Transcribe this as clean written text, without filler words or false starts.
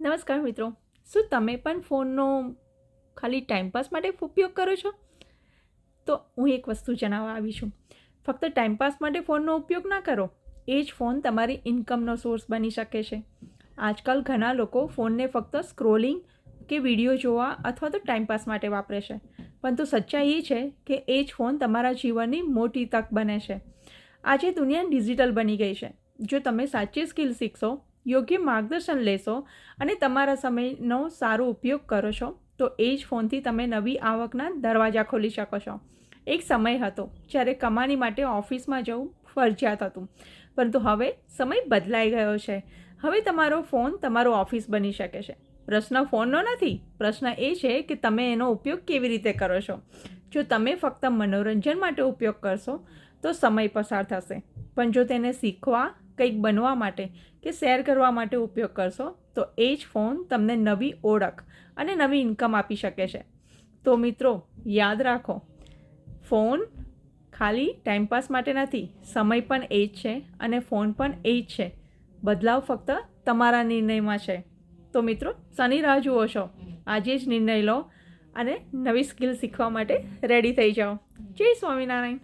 નમસ્કાર મિત્રો, શું તમે પણ ફોનનો ખાલી ટાઈમપાસ માટે ઉપયોગ કરો છો? તો હું એક વસ્તુ જણાવવા આવી છું. ફક્ત ટાઈમપાસ માટે ફોનનો ઉપયોગ ના કરો. એ જ ફોન તમારી ઇન્કમનો સોર્સ બની શકે છે. આજકાલ ઘણા લોકો ફોનને ફક્ત સ્ક્રોલિંગ કે વિડીયો જોવા અથવા તો ટાઈમપાસ માટે વાપરે છે. પરંતુ સચ્ચાઈ એ છે કે એ જ ફોન તમારા જીવનની મોટી તક બને છે. આજે દુનિયા ડિજિટલ બની ગઈ છે. જો તમે સાચી સ્કિલ શીખશો, યોગ્ય માર્ગદર્શન લેશો અને તમારા સમયનો સારો ઉપયોગ કરો છો તો એ જ ફોનથી તમે નવી આવકના દરવાજા ખોલી શકો છો. એક સમય હતો જ્યારે કમાણી માટે ઓફિસમાં જવું ફરજિયાત હતું, પરંતુ હવે સમય બદલાઈ ગયો છે. હવે તમારો ફોન તમારો ઓફિસ બની શકે છે. પ્રશ્ન ફોનનો નથી, પ્રશ્ન એ છે કે તમે એનો ઉપયોગ કેવી રીતે કરો છો. જો તમે ફક્ત મનોરંજન માટે ઉપયોગ કરશો તો સમય પસાર થશે, પણ જો તેને શીખવા, કંઈક બનવા માટે કે શેર કરવા માટે ઉપયોગ કરશો તો એ જ ફોન તમને નવી ઓળખ અને નવી ઇન્કમ આપી શકે છે. તો મિત્રો, યાદ રાખો, ફોન ખાલી ટાઈમપાસ માટે નથી, સમય પણ એ જ છે અને ફોન પણ એ જ છે. બદલાવ ફક્ત તમારા નિર્ણયમાં છે. તો મિત્રો, શાની રાહ જુઓ છો? આજે જ નિર્ણય લો અને નવી સ્કિલ શીખવા માટે રેડી થઈ જાઓ. જય સ્વામિનારાયણ.